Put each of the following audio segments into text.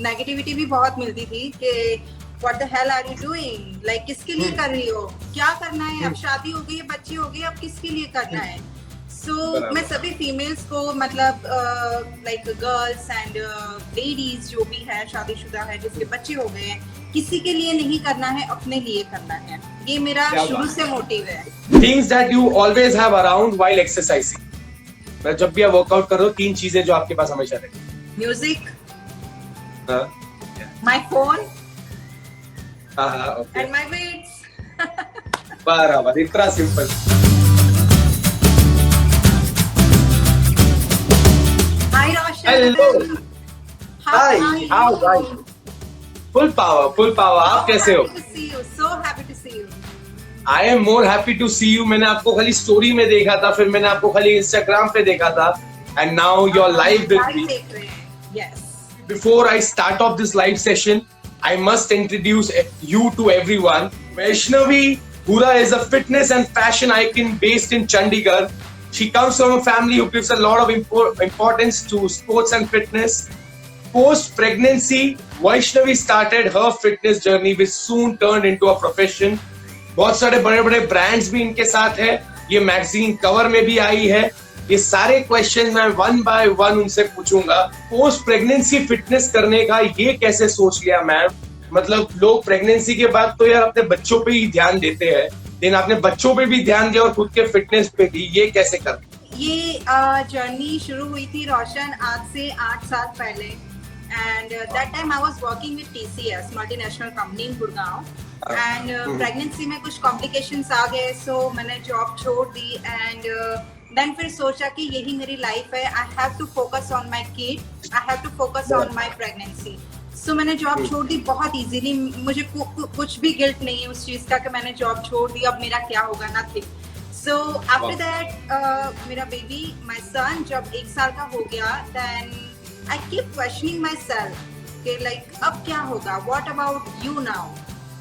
Negativity भी बहुत मिलती थी कि what the hell are you doing, like किसके लिए कर रही हो, क्या करना है, अब शादी हो गई है, बच्चे हो गए, अब किसके लिए करना है। सो मैं सभी फीमेल्स को मतलब लाइक गर्ल्स एंड लेडीज जो भी है शादीशुदा है जिसके बच्चे हो गए हैं, किसी के लिए नहीं करना है, अपने लिए करना है। ये मेरा शुरू से मोटिव है। Things that you always have around while exercising. मैं जब भी आप वर्कआउट कर रहे हो, 3 चीजें जो आपके पास हमेशा रहती। Music, my phone okay, and my weights. बराबर, इतना सिंपल। Hi Roshan. Hello, hi, how are you? Full power. आप कैसे हो? So happy to see you. I am more happy to see you. मैंने आपको खाली स्टोरी में देखा था, फिर मैंने आपको खाली इंस्टाग्राम पे देखा था, and now you're live with me. Yes. Before I start off this live session, I must introduce you to everyone. Vaishnavi Hura is a fitness and fashion icon based in Chandigarh. She comes from a family who gives a lot of importance to sports and fitness. Post-pregnancy, Vaishnavi started her fitness journey, which soon turned into a profession. बहुत सारे बड़े बड़े brands भी इनके साथ है, ये magazine cover में भी आई है। ये सारे क्वेश्चन मैं 1 बाय 1 उनसे पूछूंगा। पोस्ट प्रेगनेंसी फिटनेस करने का ये कैसे सोच लिया मैम? मतलब लोग प्रेगनेंसी के बाद तो यार अपने बच्चों पे ही ध्यान देते हैं, लेकिन आपने बच्चों पे भी ध्यान दिया और खुद के फिटनेस पे भी, ये कैसे कर? ये जर्नी शुरू हुई थी रोशन आज से 8 साल पहले, and that time I was working with TCS, multinational company in Gurgaon, and pregnancy में कुछ complications आ गए, so मैंने job छोड़ दी, and then फिर सोचा कि यही मेरी life है, I have to focus on my kid, I have to focus on my pregnancy. So मैंने job छोड़ दी बहुत easily, मुझे कुछ भी guilt नहीं है उस चीज़ का कि मैंने job छोड़ दी, अब मेरा क्या होगा, nothing. So after that मेरा baby, my son जब 1 साल का हो गया, then I keep questioning myself कि like अब क्या होगा, what about you now,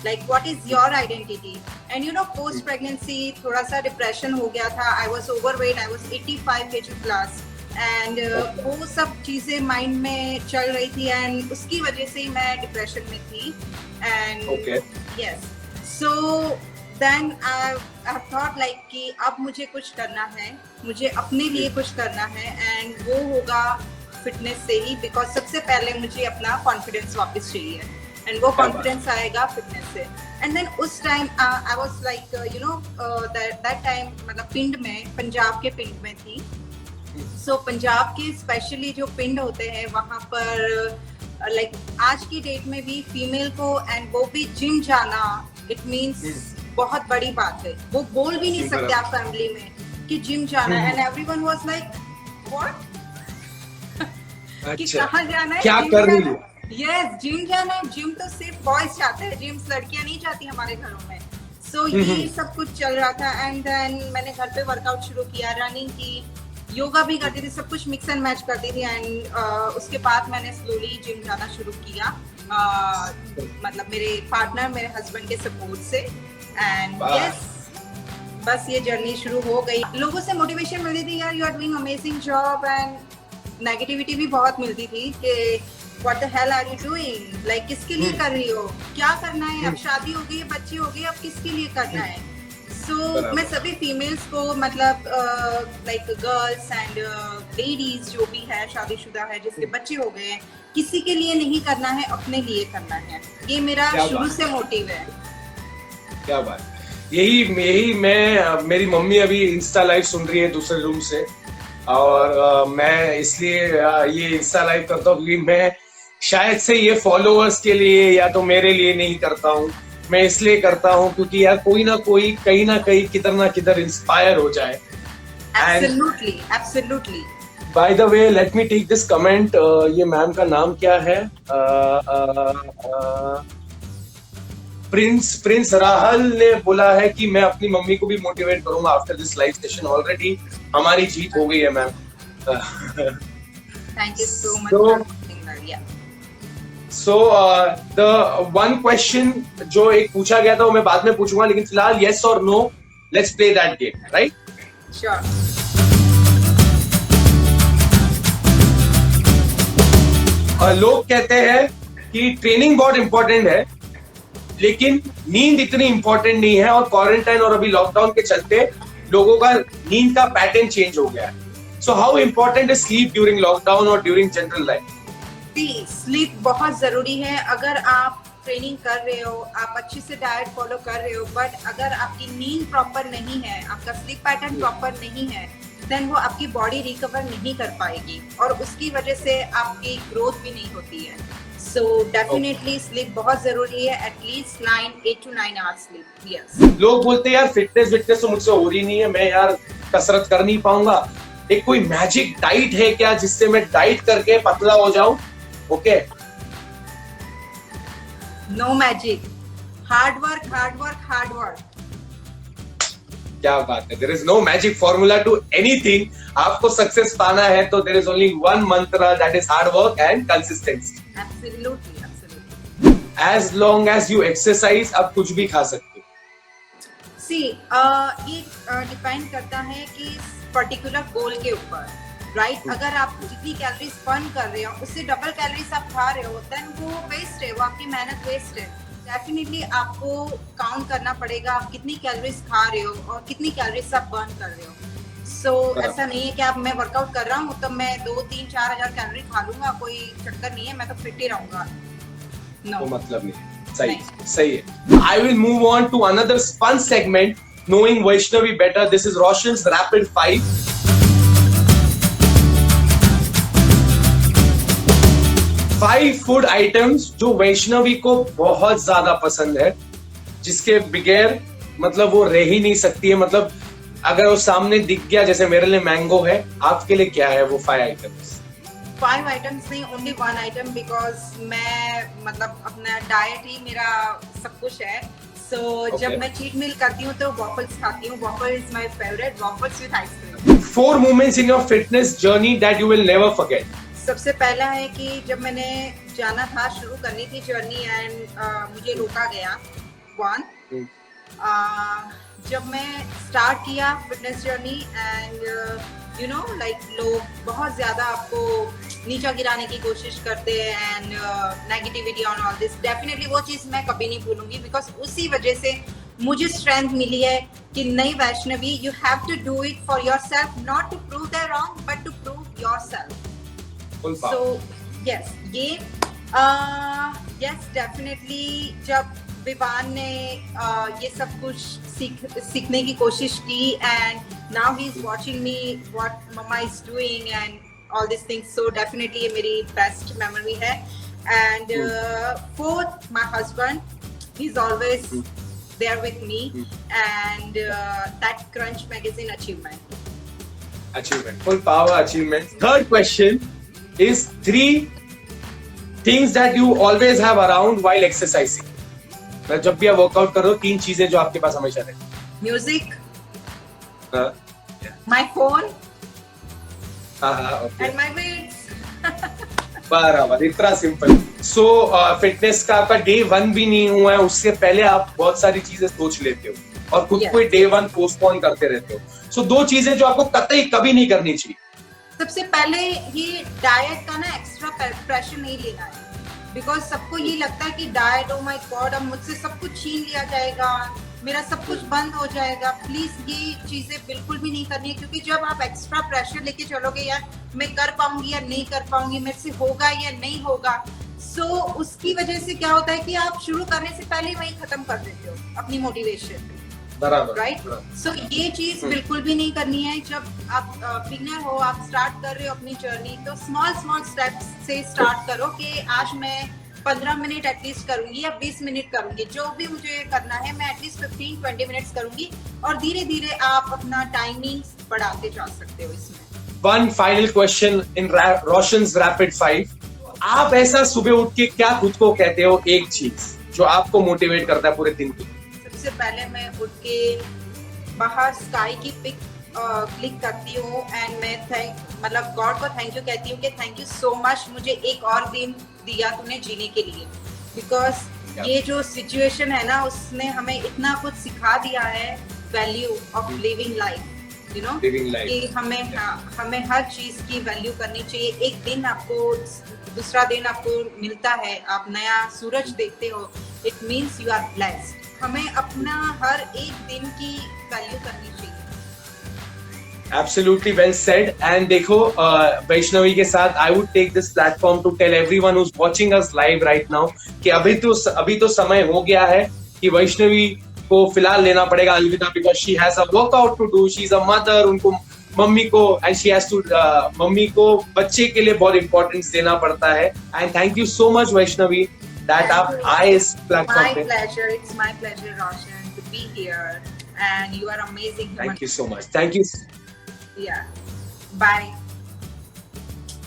like what is your identity, and you know post pregnancy थोड़ा सा depression हो गया था, I was overweight, I was 85 kg plus, and वो सब चीजें mind में चल रही थी, and उसकी वजह से ही मैं depression में थी, and okay. yes, so then I thought like कि अब मुझे कुछ करना है, मुझे अपने लिए कुछ करना है, and वो होगा फिटनेस से ही, बिकॉज सबसे पहले मुझे अपना कॉन्फिडेंस वापस चाहिए, एंड वो कॉन्फिडेंस आएगा फिटनेस से। एंड देन उस time I was like you know that time मतलब पिंड में, पंजाब के पिंड में थी। सो पंजाब के स्पेशली जो पिंड होते हैं वहाँ पर लाइक आज की डेट में भी फीमेल को, एंड वो भी जिम जाना, इट मीन्स बहुत बड़ी बात है। वो बोल भी नहीं सकते आप फैमिली में कि जिम जाना है, and everyone was like what, कि कहाँ जाना है, क्या कर रही है? यस, जिम जाना है। जिम तो सिर्फ बॉयज जाते हैं, जिम लड़कियां नहीं जाती हमारे घरों में। सो ये सब कुछ चल रहा था, एंड देन मैंने घर पे वर्कआउट शुरू किया, रनिंग की, योगा भी करती थी, सब कुछ मिक्स एंड मैच करती थी, एंड उसके बाद मैंने स्लोली जिम जाना शुरू किया, मतलब मेरे पार्टनर, मेरे हस्बैंड के सपोर्ट से, एंड यस, बस ये जर्नी शुरू हो गई। लोगों से मोटिवेशन मिलती थी, यार you are doing amazing job, and negativity भी बहुत मिलती थी कि what the hell are you doing, like किसके लिए कर रही हो, क्या करना है, अब शादी हो गई है, बच्चे हो गए, अब किसके लिए करना है। सो मैं सभी फीमेल्स को मतलब लाइक गर्ल्स एंड लेडीज जो भी है शादीशुदा है जिसके बच्चे हो गए हैं, किसी के लिए नहीं करना है, अपने लिए करना है। ये मेरा शुरू से मोटिव है। क्या बात, यही मैं, मेरी मम्मी अभी इंस्टा लाइव सुन रही है दूसरे रूम से, और मैं इसलिए ये इंस्टा लाइव करता हूँ क्योंकि मैं शायद से ये फॉलोअर्स के लिए या तो मेरे लिए नहीं करता हूँ, मैं इसलिए करता हूँ क्योंकि यार कोई ना कोई कहीं ना कहीं किधर ना किधर इंस्पायर हो जाए। Absolutely, absolutely. By the way, let me take this comment. ये मैम का नाम क्या है? प्रिंस राहल ने बोला है कि मैं अपनी मम्मी को भी मोटिवेट करूंगा after this live session. Already हमारी जीत हो गई है ma'am. Thank you so much for saying that. Yeah. So the one question जो एक पूछा गया था वो मैं बाद में पूछूंगा, लेकिन फिलहाल yes or no, let's play that game, right? Sure. लोग कहते हैं कि ट्रेनिंग बहुत इंपॉर्टेंट है, लेकिन नींद इतनी इंपॉर्टेंट नहीं है, और क्वारंटाइन और अभी लॉकडाउन के चलते लोगों का नींद का पैटर्न चेंज हो गया है। So how important is sleep during lockdown और ड्यूरिंग जनरल लाइफ? स्लीप बहुत जरूरी है। अगर आप ट्रेनिंग कर रहे हो, आप अच्छे से डाइट फॉलो कर रहे हो, बट अगर आपकी नींद प्रॉपर नहीं है, आपका स्लीप पैटर्न प्रॉपर नहीं है, देन वो आपकी बॉडी रिकवर नहीं कर पाएगी और उसकी वजह से आपकी ग्रोथ भी नहीं होती है। सो डेफिनेटली स्लीप बहुत जरूरी है, at least 8 to 9 hours sleep. Yes. लोग बोलते हैं यार फिटनेस तो मुझसे हो रही नहीं है, मैं यार कसरत कर नहीं पाऊंगा, एक कोई मैजिक डाइट है क्या जिससे मैं डाइट करके पतला हो जाऊं? Okay, no magic, hard work. क्या बात है, there is no magic formula to anything. आपको सक्सेस पाना है तो there is only one mantra, that is hard work and consistency. Absolutely. As long as you exercise, आप कुछ भी खा सकते हो। सी ये डिपेंड करता है कि पर्टिकुलर गोल के ऊपर, राइट? अगर आप जितनी कैलोरीज बर्न कर रहे हो उससे डबल कैलोरीज आप खा रहे हो, देन वो वेस्ट है, वो आपकी मेहनत वेस्ट है। डेफिनेटली आपको काउंट करना पड़ेगा आप कितनी कैलोरीज खा रहे हो और कितनी कैलोरीज आप बर्न कर रहे हो। सो ऐसा नहीं है कि आप मैं वर्कआउट कर रहा हूँ तो मैं 2-3-4 हजार कैलोरी खा लूंगा, कोई चक्कर नहीं है, मैं तो फिट ही रहूंगा। तो मतलब नहीं, सही है। I will move on to another fun segment, knowing Vaishnavi better. This is Roshan's Rapid 5. 5 food items जो वैष्णवी को बहुत ज्यादा पसंद है, जिसके बगैर मतलब वो रह ही नहीं सकती है। मतलब अगर वो सामने दिख गया, जैसे मेरे लिए मैंगो है, आपके लिए क्या है वो 5 आइटम्स? 5 आइटम्स नहीं, ओनली 1 आइटम, बिकॉज मैं मतलब अपना डाइट ही मेरा सब कुछ है। सो जब मैं चीट मील करती हूँ तो वॉफल्स खाती हूँ। Waffle is my favourite, waffles with ice cream. 4 moments in your fitness journey that you will never forget. सबसे पहला है कि जब मैंने जाना था, शुरू करनी थी जर्नी एंड मुझे रोका गया। 1 जब मैं स्टार्ट किया fitness journey and you know like लोग बहुत ज्यादा आपको नीचा गिराने की कोशिश करते हैं and negativity on all this, definitely वो चीज़ मैं कभी नहीं भूलूंगी, बिकॉज उसी वजह से मुझे स्ट्रेंथ मिली है कि नहीं Vaishnavi, you have to do it for yourself, not to prove the wrong but to prove yourself. So yes, yes definitely जब विवान ने ये सब कुछ सीखने की कोशिश की and now he's watching me what mama is doing and all these things, so definitely ये मेरी best memory है। And 4th, my husband, he's always there with me and that Crunch magazine achievement, full power achievement। Third question is 3 things that you always have around while exercising. मतलब जब भी आप workout कर रहे हो, 3 चीजें जो आपके पास हमेशा रहती। Music, my phone and my weights. बराबर, इतना सिंपल। सो फिटनेस का आपका डे 1 भी नहीं हुआ है, उससे पहले आप बहुत सारी चीजें सोच लेते हो और खुद को डे 1 पोस्टपोन करते रहते हो। सो 2 चीजें जो आपको कतई कभी नहीं करनी चाहिए। सबसे पहले ये डाइट का ना एक्स्ट्रा प्रेशर नहीं लेना है, बिकॉज सबको ये लगता है कि डाइट, ओ माय गॉड, अब मुझसे सब कुछ छीन लिया जाएगा, मेरा सब कुछ बंद हो जाएगा। प्लीज ये चीजें बिल्कुल भी नहीं करनी है, क्योंकि जब आप एक्स्ट्रा प्रेशर लेके चलोगे, यार मैं कर पाऊंगी या नहीं कर पाऊंगी, मेरे से होगा या नहीं होगा, सो उसकी वजह से क्या होता है कि आप शुरू करने से पहले वही खत्म कर देते हो अपनी मोटिवेशन। राइट? सो ये चीज बिल्कुल भी नहीं करनी है। जब आप बिगिनर हो, आप स्टार्ट कर रहे हो अपनी जर्नी, तो स्मॉल स्टेप्स से स्टार्ट करो कि आज मैं 15 मिनट एटलीस्ट करूंगी या 20 मिनट करूंगी, जो भी मुझे करना है मैं एटलीस्ट 15-20 मिनट्स करूंगी, और धीरे धीरे आप अपना टाइमिंग बढ़ाते जा सकते हो इसमें। One final question in Roshan's Rapid 5. आप ऐसा सुबह उठ के क्या खुद को कहते हो, एक चीज जो आपको मोटिवेट करता है पूरे दिन की? सबसे पहले मैं उठ के बाहर स्काई की पिक क्लिक करती हूँ एंड मैं मतलब गॉड को थैंक यू कहती हूँ कि थैंक यू सो मच, मुझे एक और दिन दिया तूने जीने के लिए, बिकॉज ये जो सिचुएशन है ना, उसने हमें इतना कुछ सिखा दिया है, value of living life. You know Living life. कि हमें हर चीज की वैल्यू करनी चाहिए. एक दिन आपको, दूसरा दिन आपको मिलता है, आप नया सूरज देखते हो, it means you are blessed. हमें अपना हर एक दिन की वैल्यू करनी चाहिए. Absolutely well said. And देखो वैष्णवी के साथ I would take this platform to tell everyone who's watching us live right now कि अभी तो समय हो गया है कि वैष्णवी को फिलहाल लेना पड़ेगा अलविदा, because she has a workout to do. She's a mother. उनको मम्मी को and she has to mummy को बच्चे के लिए बहुत importance देना पड़ता है. And thank you so much Vaishnavi that आप आए इस प्लेटफॉर्म My पे. pleasure. It's my pleasure, Roshan, to be here. And you are amazing human. Thank you so much. Thank you. Yeah. Bye.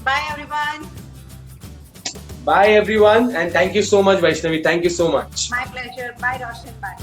Bye, everyone. Bye everyone, and thank you so much Vaishnavi. Thank you so much. My pleasure. Bye, Roshan. Bye.